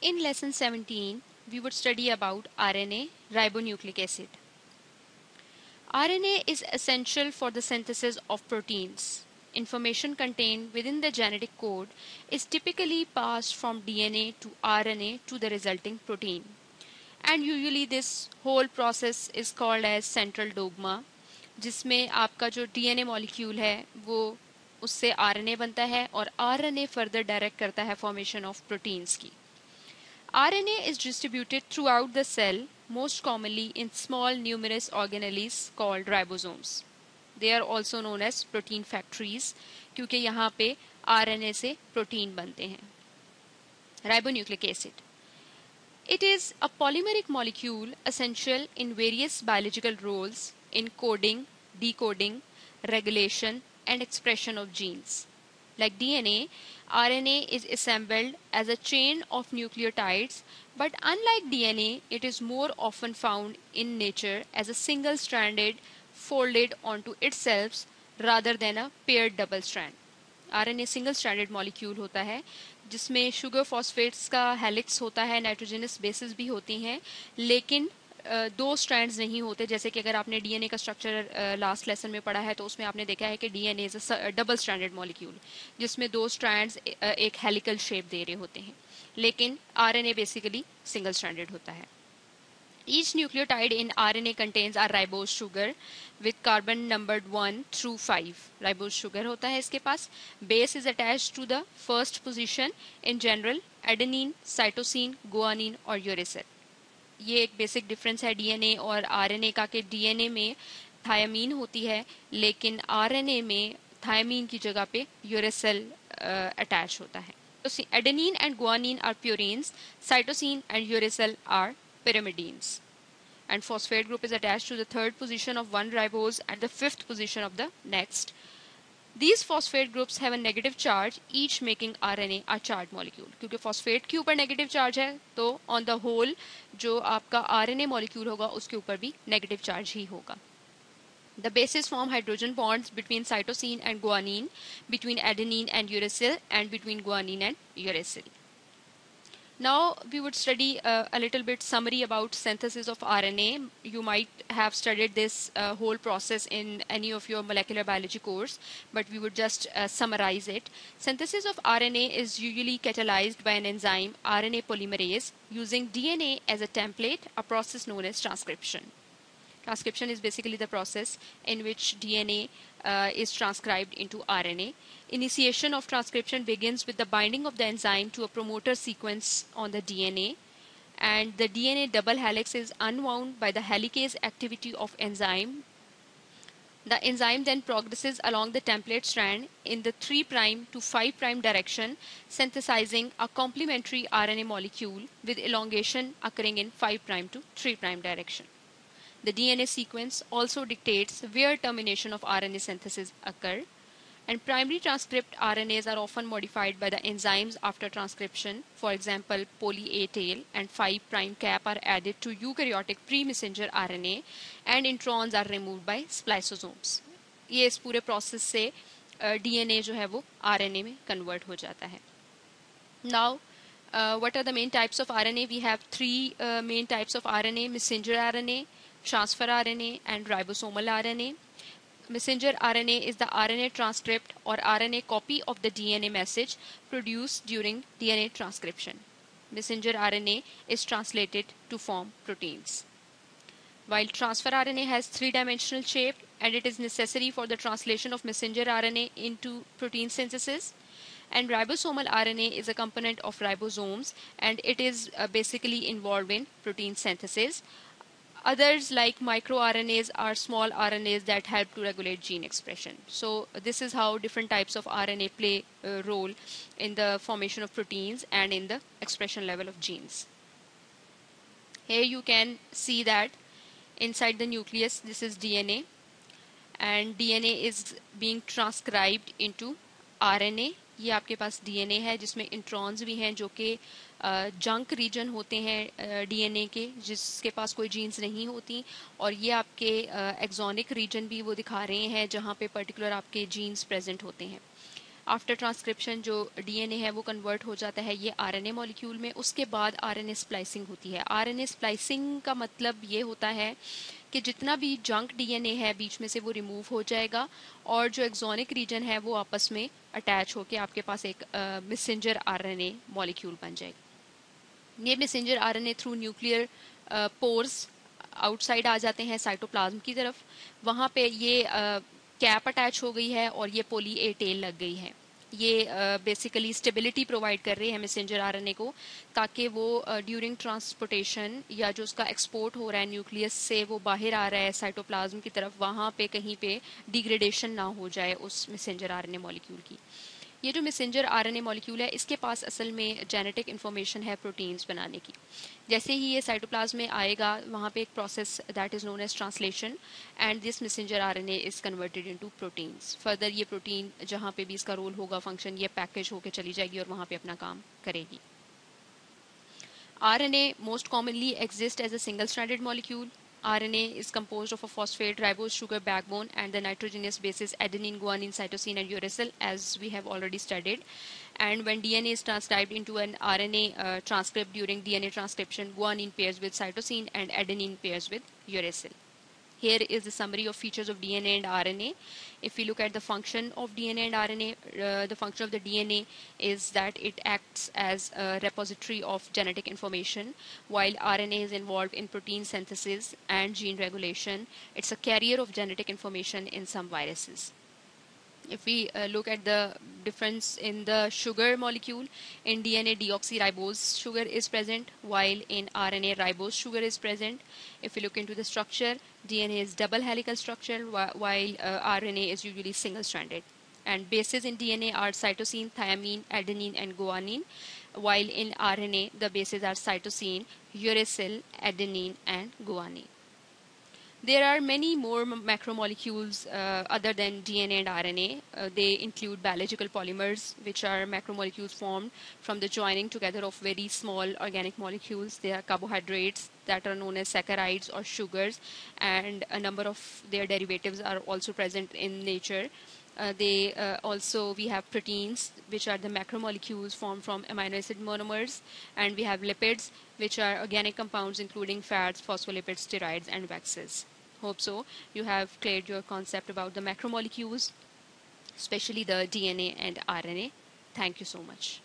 In lesson 17, we would study about RNA, ribonucleic acid. RNA is essential for the synthesis of proteins. Information contained within the genetic code is typically passed from DNA to RNA to the resulting protein. And usually this whole process is called as central dogma, जिसमें आपका जो DNA molecule है वो उससे RNA बनता है और RNA further direct करता है फॉर्मेशन ऑफ प्रोटीन्स की. RNA is distributed throughout the cell, most commonly in small numerous organelles called ribosomes. They are also known as protein factories क्योंकि यहाँ पे RNA से प्रोटीन बनते हैं. Ribonucleic acid. It is a polymeric molecule essential in various biological roles in coding, decoding, regulation, and expression of genes. Like DNA, RNA is assembled as a chain of nucleotides, but unlike DNA, it is more often found in nature as a single-stranded folded onto itself rather than a paired double strand. RNA single stranded molecule होता है जिसमें sugar phosphates का helix होता है, nitrogenous bases भी होती हैं, लेकिन दो स्ट्रैंड्स नहीं होते. जैसे कि अगर आपने डीएनए का स्ट्रक्चर लास्ट लेसन में पढ़ा है तो उसमें आपने देखा है कि DNA is a double stranded molecule जिसमें दो स्ट्रैंड्स एक हेलिकल शेप दे रहे होते हैं, लेकिन आरएनए बेसिकली सिंगल स्ट्रैंडेड होता है. Each nucleotide in RNA contains a ribose sugar with carbon numbered 1 through 5. Ribose sugar होता है इसके पास. Base is attached to the first position in general adenine, cytosine, guanine और uracil. ये एक basic difference है DNA और आरएनए का कि डीएनए में थायमीन होती है लेकिन आरएनए में थायमीन की जगह पे यूरेसिल अटैच होता है. So adenine and guanine are purines, cytosine and uracil are pyrimidines, and phosphate group is attached to the third position of one ribose and the fifth position of the next. These phosphate groups have a negative charge, each making RNA a charged molecule. क्योंकि phosphate के ऊपर negative charge है तो on the whole जो आपका RNA molecule होगा उसके ऊपर भी negative charge ही होगा. The bases form hydrogen bonds between cytosine and guanine, between adenine and uracil, and between guanine and uracil. Now we would study a little bit summary about synthesis of RNA. You might have studied this whole process in any of your molecular biology course, but we would just summarize it. Synthesis of RNA is usually catalyzed by an enzyme, RNA polymerase, using DNA as a template, a process known as transcription. Transcription is basically the process in which DNA is transcribed into RNA. Initiation of transcription begins with the binding of the enzyme to a promoter sequence on the DNA, and the DNA double helix is unwound by the helicase activity of enzyme. The enzyme then progresses along the template strand in the 3' to 5' direction, synthesizing a complementary RNA molecule with elongation occurring in 5' to 3' direction. The DNA sequence also dictates where termination of RNA synthesis occur, and primary transcript RNAs are often modified by the enzymes after transcription. For example, poly A tail and 5' cap are added to eukaryotic pre-messenger RNA, and introns are removed by spliceosomes. ये इस पूरे process से DNA जो है वो RNA में convert हो जाता है. Now, what are the main types of RNA? We have three main types of RNA: messenger RNA, transfer RNA, and ribosomal RNA. Messenger RNA is the RNA transcript or RNA copy of the DNA message produced during DNA transcription. Messenger RNA is translated to form proteins. While transfer RNA has three-dimensional shape and it is necessary for the translation of messenger RNA into protein synthesis, and ribosomal RNA is a component of ribosomes and it is basically involved in protein synthesis. Others like microRNAs are small RNAs that help to regulate gene expression. So this is how different types of RNA play a role in the formation of proteins and in the expression level of genes. Here you can see that inside the nucleus this is DNA, and DNA is being transcribed into RNA. ये आपके पास DNA है जिसमें introns भी हैं जो कि junk reason होते हैं डीएनए के, जिसके पास कोई जीन्स नहीं होती, और ये आपके एक्सोनिक रीजन भी वो दिखा रहे हैं जहाँ पे पर्टिकुलर आपके जीन्स प्रेजेंट होते हैं. आफ्टर ट्रांसक्रिप्शन जो डीएनए है वो कन्वर्ट हो जाता है ये आरएनए मॉलिक्यूल में, उसके बाद आरएनए स्प्लाइसिंग होती है। आरएनए स्प्लाइसिंग का मतलब ये होता है कि जितना भी जंक डीएनए है बीच में से वो रिमूव हो जाएगा और जो एक्सोनिक रीजन है वो आपस में अटैच होकर आपके पास एक मैसेंजर आरएनए मॉलिक्यूल बन जाएगा। ये messenger RNA through nuclear pores outside आ जाते हैं साइटोप्लाज्म की तरफ। वहाँ पे ये कैप अटैच हो गई है और ये पोली ए टेल लग गई है। ये बेसिकली स्टेबिलिटी प्रोवाइड कर रही है मैसेंजर आरएनए को, ताकि वो ड्यूरिंग ट्रांसपोर्टेशन या जो उसका एक्सपोर्ट हो रहा है न्यूक्लियस से वो बाहर आ रहा है साइटोप्लाज्म की तरफ, वहाँ पे कहीं पे डिग्रेडेशन ना हो जाए उस मैसेंजर आरएनए मॉलिक्यूल की। ये जो मैसेंजर आरएनए मॉलिक्यूल है इसके पास असल में जेनेटिक इन्फॉर्मेशन है प्रोटीन्स बनाने की। जैसे ही ये साइटोप्लाज्म में आएगा वहाँ पे एक process that is known as translation and this messenger RNA is converted into proteins. Further ये प्रोटीन जहाँ पे भी इसका रोल होगा फंक्शन, ये पैकेज होकर चली जाएगी और वहाँ पे अपना काम करेगी। RNA most commonly exists as a single-stranded molecule. RNA is composed of a phosphate ribose sugar backbone and the nitrogenous bases adenine, guanine, cytosine, and uracil, as we have already studied. And when DNA is transcribed into an RNA transcript during DNA transcription, guanine pairs with cytosine and adenine pairs with uracil. Here is the summary of features of DNA and RNA. If we look at the function of DNA and RNA, the function of the DNA is that it acts as a repository of genetic information, while RNA is involved in protein synthesis and gene regulation. It's a carrier of genetic information in some viruses. If we look at the difference in the sugar molecule, in DNA deoxyribose sugar is present, while in RNA ribose sugar is present. If we look into the structure, DNA is double helical structure while RNA is usually single stranded. And bases in DNA are cytosine, thymine, adenine, and guanine, while in RNA the bases are cytosine, uracil, adenine, and guanine. There are many more macromolecules other than DNA and RNA. They include biological polymers, which are macromolecules formed from the joining together of very small organic molecules. They are carbohydrates that are known as saccharides or sugars, and a number of their derivatives are also present in nature. We have proteins, which are the macromolecules formed from amino acid monomers, and we have lipids, which are organic compounds including fats, phospholipids, steroids, and waxes. Hope so you have cleared your concept about the macromolecules, especially the DNA and RNA. Thank you so much.